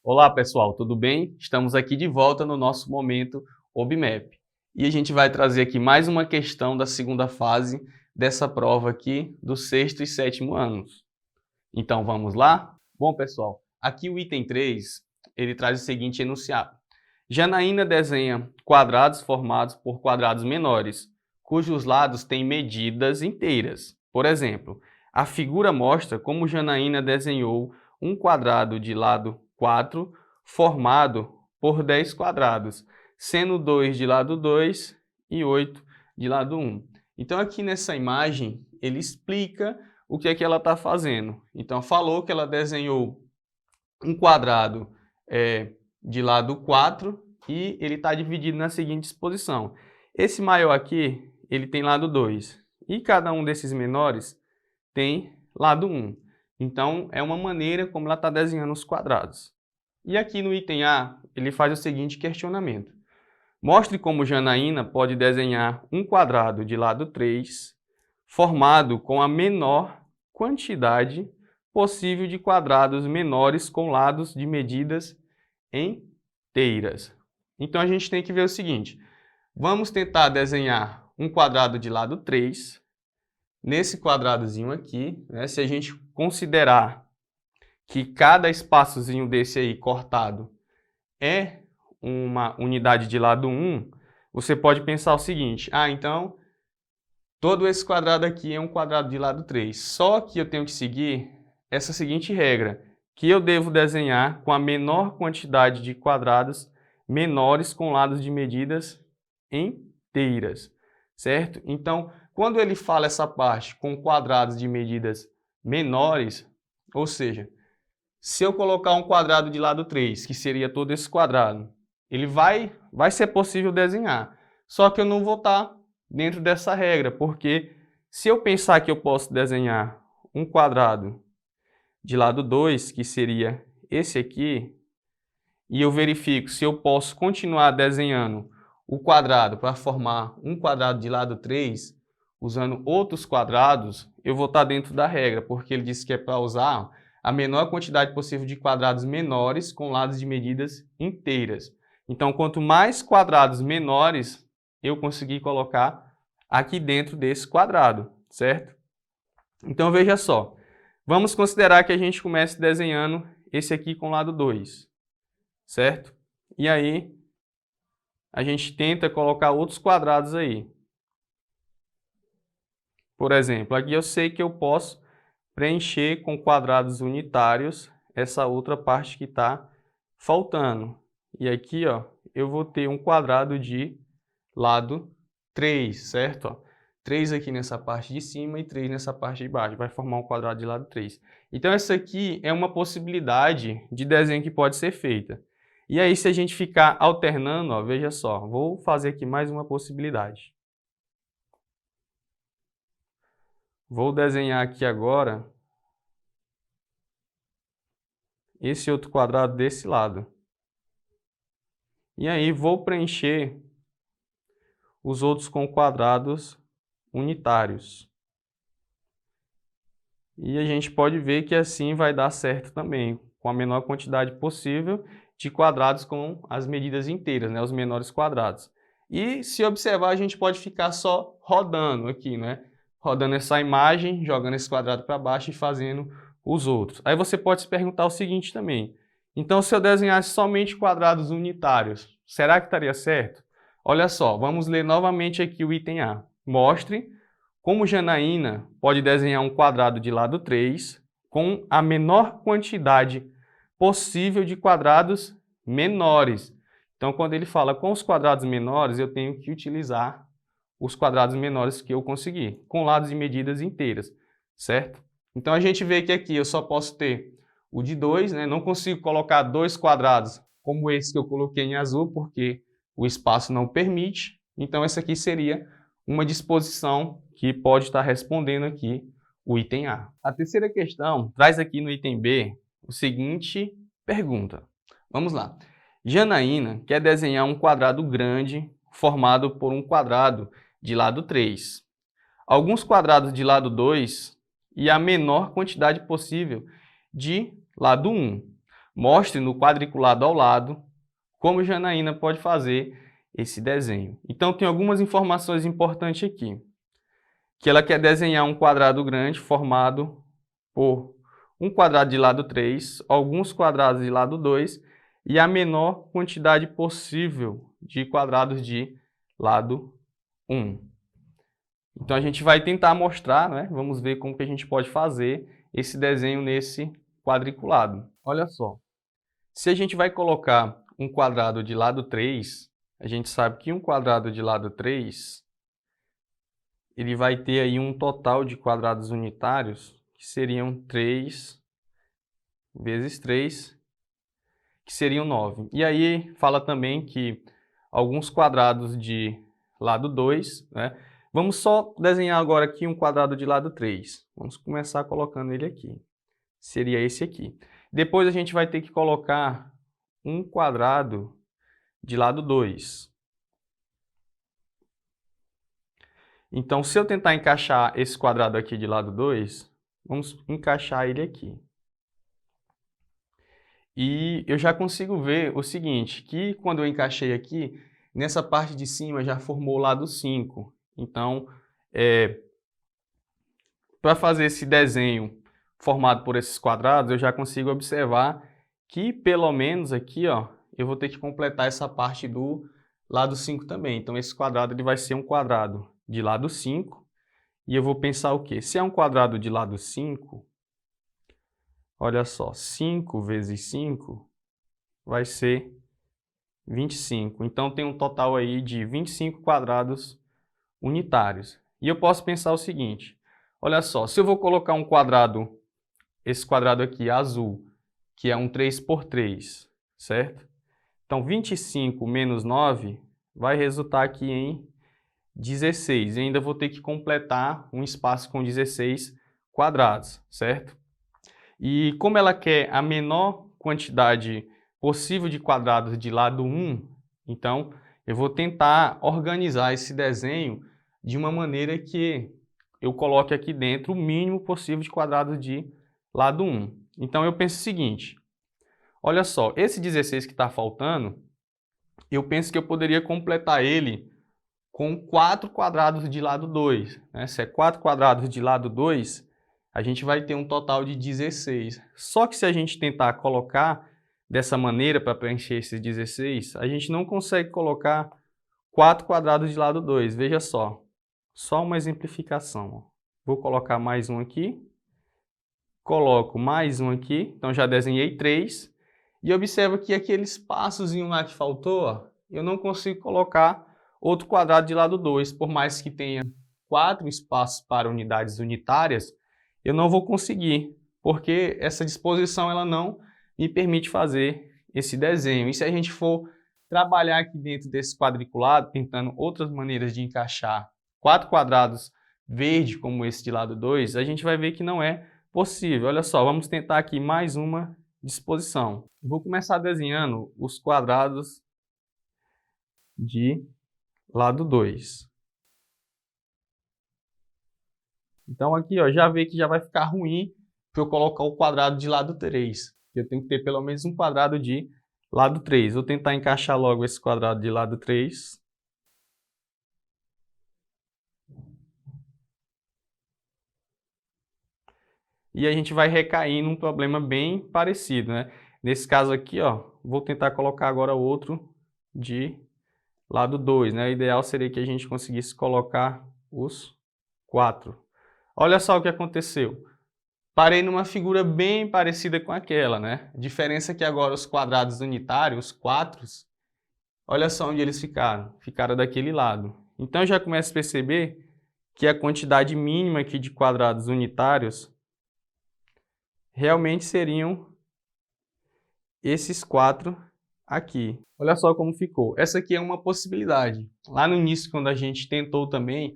Olá pessoal, tudo bem? Estamos aqui de volta no nosso momento OBMAP. E a gente vai trazer aqui mais uma questão da segunda fase dessa prova aqui do sexto e sétimo anos. Então vamos lá? Bom pessoal, aqui o item 3, ele traz o seguinte enunciado. Janaína desenha quadrados formados por quadrados menores, cujos lados têm medidas inteiras. Por exemplo, a figura mostra como Janaína desenhou um quadrado de lado 4 formado por 10 quadrados, sendo 2 de lado 2 e 8 de lado 1. Então aqui nessa imagem ele explica o que é que ela está fazendo. Então falou que ela desenhou um quadrado de lado 4 e ele está dividido na seguinte disposição. Esse maior aqui ele tem lado 2 e cada um desses menores tem lado 1. Então, é uma maneira como ela está desenhando os quadrados. E aqui no item A, ele faz o seguinte questionamento. Mostre como Janaína pode desenhar um quadrado de lado 3, formado com a menor quantidade possível de quadrados menores com lados de medidas inteiras. Então, a gente tem que ver o seguinte. Vamos tentar desenhar um quadrado de lado 3, nesse quadradozinho aqui, né, se a gente considerar que cada espaçozinho desse aí cortado é uma unidade de lado 1, você pode pensar o seguinte, então todo esse quadrado aqui é um quadrado de lado 3, só que eu tenho que seguir essa seguinte regra, que eu devo desenhar com a menor quantidade de quadrados menores com lados de medidas inteiras, certo? Então, quando ele fala essa parte com quadrados de medidas menores, ou seja, se eu colocar um quadrado de lado 3, que seria todo esse quadrado, ele vai ser possível desenhar. Só que eu não vou estar dentro dessa regra, porque se eu pensar que eu posso desenhar um quadrado de lado 2, que seria esse aqui, e eu verifico se eu posso continuar desenhando o quadrado para formar um quadrado de lado 3, usando outros quadrados, eu vou estar dentro da regra, porque ele disse que é para usar a menor quantidade possível de quadrados menores com lados de medidas inteiras. Então, quanto mais quadrados menores eu conseguir colocar aqui dentro desse quadrado, certo? Então, veja só. Vamos considerar que a gente comece desenhando esse aqui com lado 2, certo? E aí, a gente tenta colocar outros quadrados aí. Por exemplo, aqui eu sei que eu posso preencher com quadrados unitários essa outra parte que está faltando. E aqui, ó, eu vou ter um quadrado de lado 3, certo? Ó, 3 aqui nessa parte de cima e 3 nessa parte de baixo. Vai formar um quadrado de lado 3. Então, essa aqui é uma possibilidade de desenho que pode ser feita. E aí, se a gente ficar alternando, ó, veja só, vou fazer aqui mais uma possibilidade. Vou desenhar aqui agora esse outro quadrado desse lado. E aí vou preencher os outros com quadrados unitários. E a gente pode ver que assim vai dar certo também, com a menor quantidade possível de quadrados com as medidas inteiras, né, os menores quadrados. E se observar, a gente pode ficar só rodando aqui, né? Rodando essa imagem, jogando esse quadrado para baixo e fazendo os outros. Aí você pode se perguntar o seguinte também. Então, se eu desenhasse somente quadrados unitários, será que estaria certo? Olha só, vamos ler novamente aqui o item A. Mostre como Janaína pode desenhar um quadrado de lado 3 com a menor quantidade possível de quadrados menores. Então, quando ele fala com os quadrados menores, eu tenho que utilizar os quadrados menores que eu conseguir, com lados e medidas inteiras, certo? Então, a gente vê que aqui eu só posso ter o de 2, né? Não consigo colocar dois quadrados como esse que eu coloquei em azul, porque o espaço não permite. Então, essa aqui seria uma disposição que pode estar respondendo aqui o item A. A terceira questão traz aqui no item B o seguinte pergunta. Vamos lá. Janaína quer desenhar um quadrado grande formado por um quadrado de lado 3, alguns quadrados de lado 2 e a menor quantidade possível de lado 1. mostre no quadriculado ao lado como Janaína pode fazer esse desenho. Então, tem algumas informações importantes aqui. Que ela quer desenhar um quadrado grande formado por um quadrado de lado 3, alguns quadrados de lado 2 e a menor quantidade possível de quadrados de lado 1. Então, a gente vai tentar mostrar, né? Vamos ver como que a gente pode fazer esse desenho nesse quadriculado. Olha só, se a gente vai colocar um quadrado de lado 3, a gente sabe que um quadrado de lado 3, ele vai ter aí um total de quadrados unitários, que seriam 3 vezes 3, que seriam 9. E aí fala também que alguns quadrados de lado 2, né? Vamos só desenhar agora aqui um quadrado de lado 3. Vamos começar colocando ele aqui. Seria esse aqui. Depois a gente vai ter que colocar um quadrado de lado 2. Então, se eu tentar encaixar esse quadrado aqui de lado 2, vamos encaixar ele aqui. E eu já consigo ver o seguinte, que quando eu encaixei aqui, nessa parte de cima já formou o lado 5. Então, para fazer esse desenho formado por esses quadrados, eu já consigo observar que pelo menos aqui, ó, eu vou ter que completar essa parte do lado 5 também. Então, esse quadrado ele vai ser um quadrado de lado 5. E eu vou pensar o quê? Se é um quadrado de lado 5, olha só, 5 vezes 5 vai ser 25. Então, tem um total aí de 25 quadrados unitários. E eu posso pensar o seguinte, olha só, se eu vou colocar um quadrado, esse quadrado aqui azul, que é um 3 por 3, certo? Então, 25 menos 9 vai resultar aqui em 16. E ainda vou ter que completar um espaço com 16 quadrados, certo? E como ela quer a menor quantidade possível de quadrados de lado 1, então eu vou tentar organizar esse desenho de uma maneira que eu coloque aqui dentro o mínimo possível de quadrados de lado 1. Então eu penso o seguinte, olha só, esse 16 que está faltando, eu penso que eu poderia completar ele com 4 quadrados de lado 2. Né? Se é 4 quadrados de lado 2, a gente vai ter um total de 16. Só que se a gente tentar colocar dessa maneira para preencher esses 16, a gente não consegue colocar 4 quadrados de lado 2. Veja só uma exemplificação. Vou colocar mais um aqui, coloco mais um aqui, então já desenhei 3. E observa que aquele espaçozinho lá que faltou, ó, eu não consigo colocar outro quadrado de lado 2, por mais que tenha 4 espaços para unidades unitárias, eu não vou conseguir, porque essa disposição ela não me permite fazer esse desenho. E se a gente for trabalhar aqui dentro desse quadriculado, tentando outras maneiras de encaixar 4 quadrados verde como esse de lado 2, a gente vai ver que não é possível. Olha só, vamos tentar aqui mais uma disposição. Vou começar desenhando os quadrados de lado 2. Então aqui, ó, já vê que já vai ficar ruim para eu colocar o quadrado de lado 3. Eu tenho que ter pelo menos um quadrado de lado 3. Vou tentar encaixar logo esse quadrado de lado 3. E a gente vai recair num problema bem parecido, né? Nesse caso aqui, ó, vou tentar colocar agora outro de lado 2, né? O ideal seria que a gente conseguisse colocar os 4. Olha só o que aconteceu. Parei numa figura bem parecida com aquela, né? A diferença é que agora os quadrados unitários, os 4, olha só onde eles ficaram. Ficaram daquele lado. Então eu já começo a perceber que a quantidade mínima aqui de quadrados unitários realmente seriam esses 4 aqui. Olha só como ficou. Essa aqui é uma possibilidade. Lá no início, quando a gente tentou também,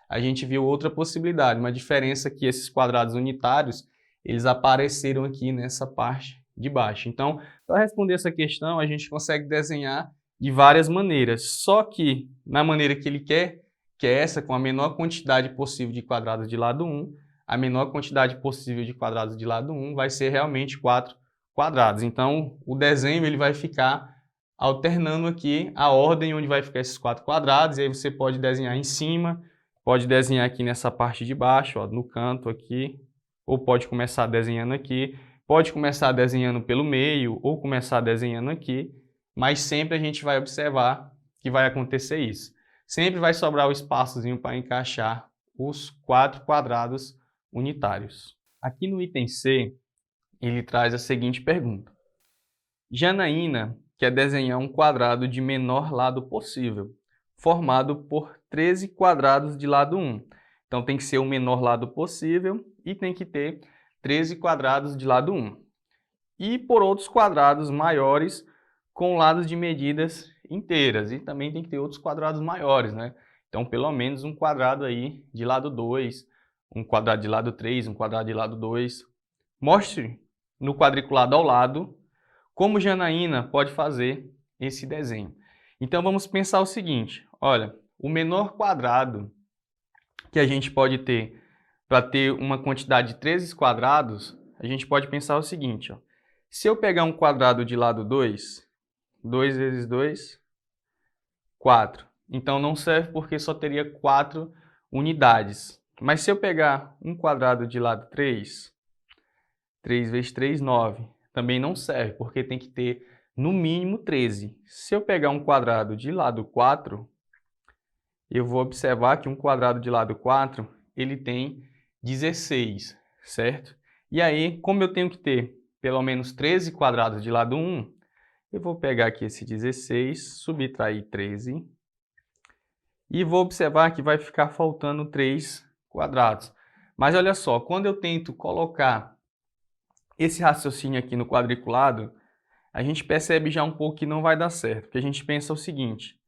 a gente viu outra possibilidade, uma diferença que esses quadrados unitários, eles apareceram aqui nessa parte de baixo. Então, para responder essa questão, a gente consegue desenhar de várias maneiras, só que na maneira que ele quer, que é essa com a menor quantidade possível de quadrados de lado 1, a menor quantidade possível de quadrados de lado 1 vai ser realmente 4 quadrados. Então, o desenho ele vai ficar alternando aqui a ordem onde vai ficar esses 4 quadrados, e aí você pode desenhar em cima, pode desenhar aqui nessa parte de baixo, ó, no canto aqui, ou pode começar desenhando aqui, pode começar desenhando pelo meio, ou começar desenhando aqui, mas sempre a gente vai observar que vai acontecer isso. Sempre vai sobrar o espaçozinho para encaixar os 4 quadrados unitários. Aqui no item C, ele traz a seguinte pergunta. Janaína quer desenhar um quadrado de menor lado possível, formado por 13 quadrados de lado 1. Então tem que ser o menor lado possível e tem que ter 13 quadrados de lado 1. E por outros quadrados maiores com lados de medidas inteiras. E também tem que ter outros quadrados maiores, né? Então pelo menos um quadrado aí de lado 2, um quadrado de lado 3, um quadrado de lado 2. Mostre no quadriculado ao lado como Janaína pode fazer esse desenho. Então vamos pensar o seguinte, olha, o menor quadrado que a gente pode ter para ter uma quantidade de 13 quadrados, a gente pode pensar o seguinte, ó, se eu pegar um quadrado de lado 2, 2 vezes 2, 4. Então não serve porque só teria 4 unidades. Mas se eu pegar um quadrado de lado 3, 3 vezes 3, 9. Também não serve, porque tem que ter no mínimo 13. Se eu pegar um quadrado de lado 4, eu vou observar que um quadrado de lado 4, ele tem 16, certo? E aí, como eu tenho que ter pelo menos 13 quadrados de lado 1, eu vou pegar aqui esse 16, subtrair 13, e vou observar que vai ficar faltando 3 quadrados. Mas olha só, quando eu tento colocar esse raciocínio aqui no quadriculado, a gente percebe já um pouco que não vai dar certo, porque a gente pensa o seguinte,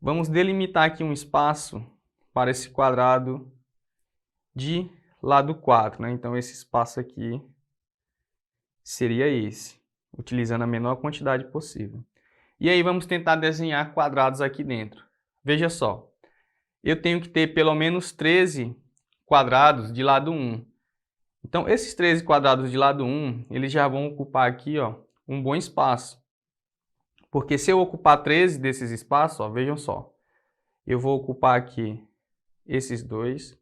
vamos delimitar aqui um espaço para esse quadrado de lado 4, né? Então esse espaço aqui seria esse, utilizando a menor quantidade possível. E aí vamos tentar desenhar quadrados aqui dentro. Veja só, eu tenho que ter pelo menos 13 quadrados de lado 1. Então, esses 13 quadrados de lado 1, eles já vão ocupar aqui, ó, um bom espaço. Porque se eu ocupar 13 desses espaços, ó, vejam só, eu vou ocupar aqui esses dois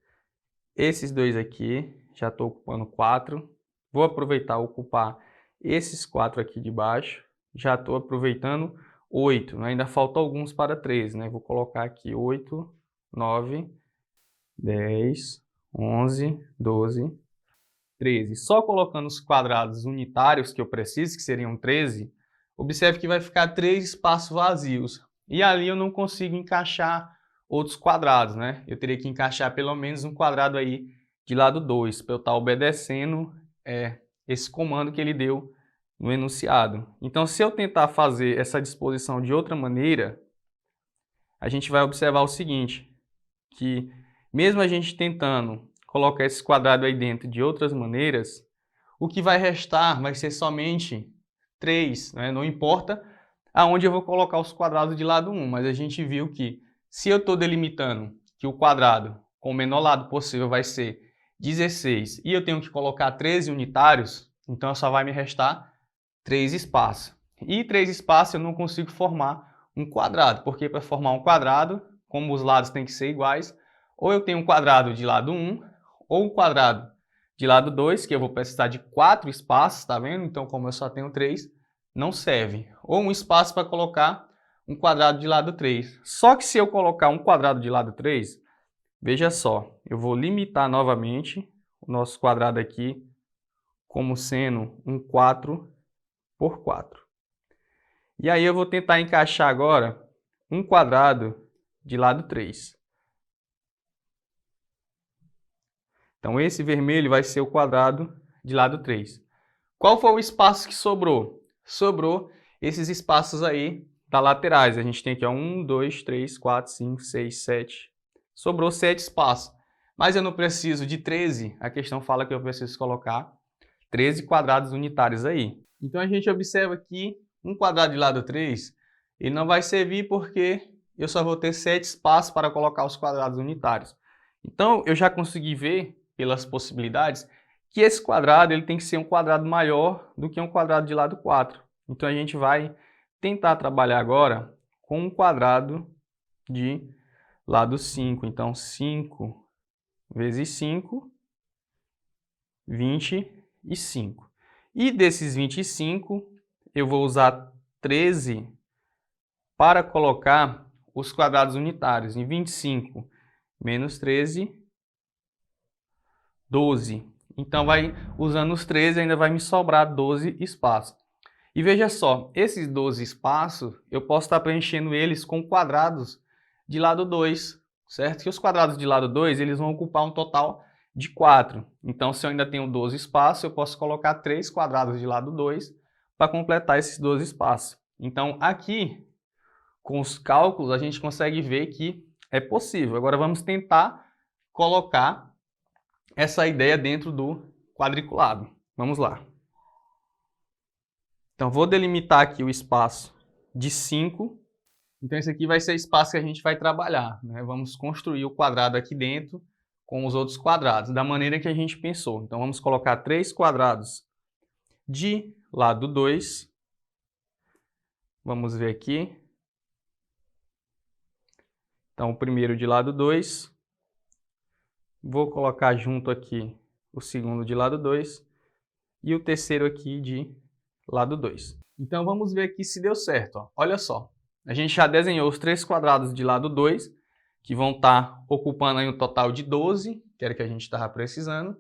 aqui, já estou ocupando 4. Vou aproveitar e ocupar esses 4 aqui de baixo, já estou aproveitando 8, né? Ainda faltam alguns para 13, né? Vou colocar aqui 8, 9, 10, 11, 12, 13. Só colocando os quadrados unitários que eu preciso, que seriam 13, observe que vai ficar 3 espaços vazios. E ali eu não consigo encaixar outros quadrados, né? Eu teria que encaixar pelo menos um quadrado aí de lado 2, para eu estar obedecendo esse comando que ele deu no enunciado. Então, se eu tentar fazer essa disposição de outra maneira, a gente vai observar o seguinte, que mesmo a gente tentando colocar esse quadrado aí dentro de outras maneiras, o que vai restar vai ser somente 3, né? Não importa aonde eu vou colocar os quadrados de lado 1, mas a gente viu que se eu estou delimitando que o quadrado com o menor lado possível vai ser 16 e eu tenho que colocar 13 unitários, então só vai me restar 3 espaços. E 3 espaços eu não consigo formar um quadrado, porque para formar um quadrado, como os lados têm que ser iguais, ou eu tenho um quadrado de lado 1, ou um quadrado de lado 2, que eu vou precisar de 4 espaços, tá vendo? Então, como eu só tenho 3, não serve. Ou um espaço para colocar um quadrado de lado 3. Só que se eu colocar um quadrado de lado 3, veja só, eu vou limitar novamente o nosso quadrado aqui como sendo um 4 por 4. E aí eu vou tentar encaixar agora um quadrado de lado 3. Então esse vermelho vai ser o quadrado de lado 3. Qual foi o espaço que sobrou? Sobrou esses espaços aí das laterais. A gente tem aqui ó, 1, 2, 3, 4, 5, 6, 7. Sobrou 7 espaços. Mas eu não preciso de 13. A questão fala que eu preciso colocar 13 quadrados unitários aí. Então a gente observa que um quadrado de lado 3, ele não vai servir porque eu só vou ter 7 espaços para colocar os quadrados unitários. Então eu já consegui ver, pelas possibilidades, que esse quadrado ele tem que ser um quadrado maior do que um quadrado de lado 4. Então, a gente vai tentar trabalhar agora com um quadrado de lado 5. Então, 5 vezes 5, 25. E desses 25, eu vou usar 13 para colocar os quadrados unitários. Em 25 menos 13, 12. Então, usando os 13, ainda vai me sobrar 12 espaços. E veja só, esses 12 espaços, eu posso estar preenchendo eles com quadrados de lado 2, certo? Que os quadrados de lado 2, eles vão ocupar um total de 4. Então, se eu ainda tenho 12 espaços, eu posso colocar 3 quadrados de lado 2 para completar esses 12 espaços. Então, aqui, com os cálculos, a gente consegue ver que é possível. Agora, vamos tentar colocar essa ideia dentro do quadriculado. Vamos lá. Então, vou delimitar aqui o espaço de 5. Então, esse aqui vai ser o espaço que a gente vai trabalhar, né? Vamos construir o quadrado aqui dentro com os outros quadrados, da maneira que a gente pensou. Então, vamos colocar 3 quadrados de lado 2. Vamos ver aqui. Então, o primeiro de lado 2. Vou colocar junto aqui o segundo de lado 2 e o terceiro aqui de lado 2. Então, vamos ver aqui se deu certo. Ó. Olha só, a gente já desenhou os 3 quadrados de lado 2, que vão estar ocupando aí um total de 12, que era o que a gente estava precisando,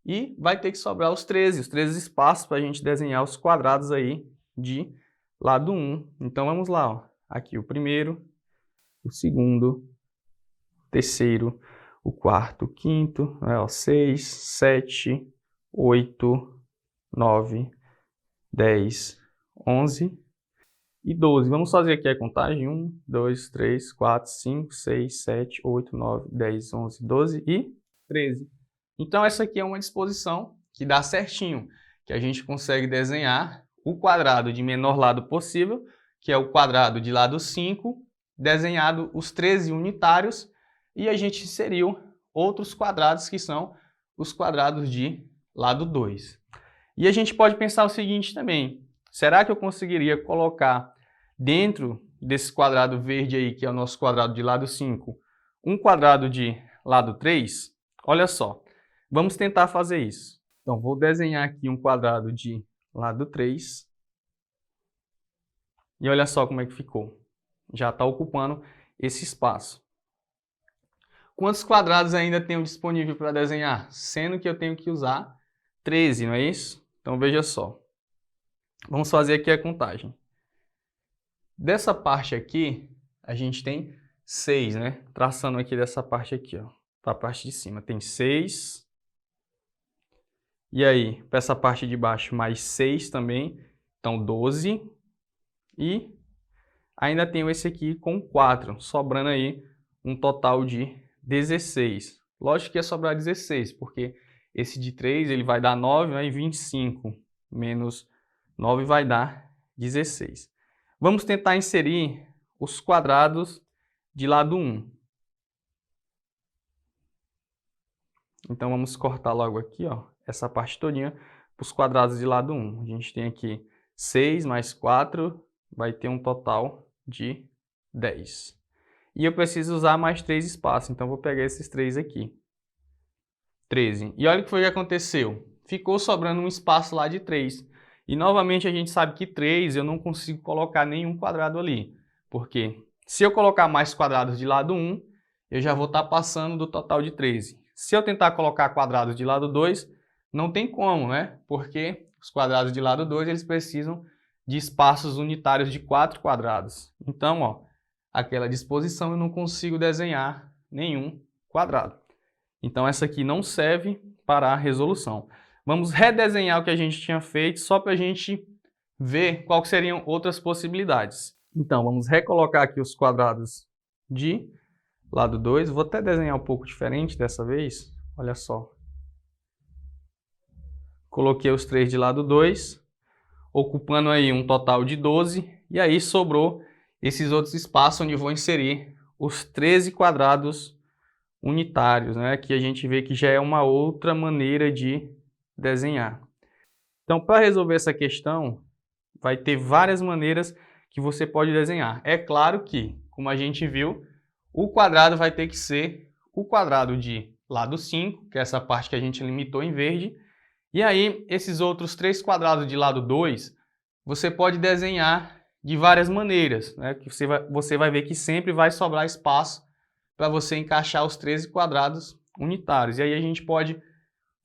e vai ter que sobrar os 13 espaços para a gente desenhar os quadrados aí de lado 1. Então, vamos lá. Ó. Aqui o primeiro, o segundo, o terceiro, o quarto, o quinto, 6, 7, 8, 9, 10, 11 e 12. Vamos fazer aqui a contagem. 1, 2, 3, 4, 5, 6, 7, 8, 9, 10, 11, 12 e 13. Então, essa aqui é uma disposição que dá certinho, que a gente consegue desenhar o quadrado de menor lado possível, que é o quadrado de lado 5, desenhado os 13 unitários, e a gente inseriu outros quadrados que são os quadrados de lado 2. E a gente pode pensar o seguinte também, será que eu conseguiria colocar dentro desse quadrado verde aí, que é o nosso quadrado de lado 5, um quadrado de lado 3? Olha só, vamos tentar fazer isso. Então, vou desenhar aqui um quadrado de lado 3. E olha só como é que ficou. Já está ocupando esse espaço. Quantos quadrados ainda tenho disponível para desenhar? Sendo que eu tenho que usar 13, não é isso? Então, veja só. Vamos fazer aqui a contagem. Dessa parte aqui, a gente tem 6, né? Traçando aqui dessa parte aqui, ó, para a parte de cima. Tem 6. E aí, para essa parte de baixo, mais 6 também. Então, 12. E ainda tenho esse aqui com 4, sobrando aí um total de 16. Lógico que ia sobrar 16, porque esse de 3 ele vai dar 9, né? E 25 menos 9 vai dar 16. Vamos tentar inserir os quadrados de lado 1. Então, vamos cortar logo aqui, ó, essa parte todinha para os quadrados de lado 1. A gente tem aqui 6 mais 4, vai ter um total de 10. E eu preciso usar mais 3 espaços, então vou pegar esses 3 aqui. 13. E olha o que foi que aconteceu. Ficou sobrando um espaço lá de 3. E novamente a gente sabe que 3 eu não consigo colocar nenhum quadrado ali. Porque se eu colocar mais quadrados de lado 1, eu já vou estar passando do total de 13. Se eu tentar colocar quadrados de lado 2, não tem como, né? Porque os quadrados de lado 2 eles precisam de espaços unitários de 4 quadrados. Então, ó, aquela disposição eu não consigo desenhar nenhum quadrado. Então, essa aqui não serve para a resolução. Vamos redesenhar o que a gente tinha feito só para a gente ver quais seriam outras possibilidades. Então, vamos recolocar aqui os quadrados de lado 2. Vou até desenhar um pouco diferente dessa vez. Olha só. Coloquei os 3 de lado 2, ocupando aí um total de 12. E aí sobrou esses outros espaços onde eu vou inserir os 13 quadrados unitários, né? Aqui a gente vê que já é uma outra maneira de desenhar. Então, para resolver essa questão, vai ter várias maneiras que você pode desenhar. É claro que, como a gente viu, o quadrado vai ter que ser o quadrado de lado 5, que é essa parte que a gente limitou em verde. E aí, esses outros 3 quadrados de lado 2, você pode desenhar de várias maneiras, né? Que você vai ver que sempre vai sobrar espaço para você encaixar os 13 quadrados unitários. E aí a gente pode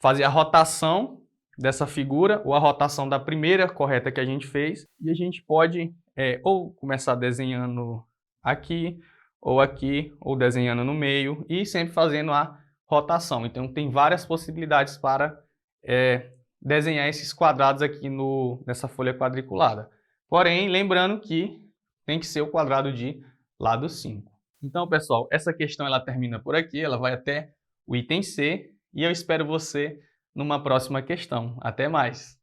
fazer a rotação dessa figura, ou a rotação da primeira correta que a gente fez, e a gente pode ou começar desenhando aqui, ou desenhando no meio, e sempre fazendo a rotação. Então tem várias possibilidades para desenhar esses quadrados aqui nessa folha quadriculada. Porém, lembrando que tem que ser o quadrado de lado 5. Então, pessoal, essa questão ela termina por aqui, ela vai até o item C, e eu espero você numa próxima questão. Até mais!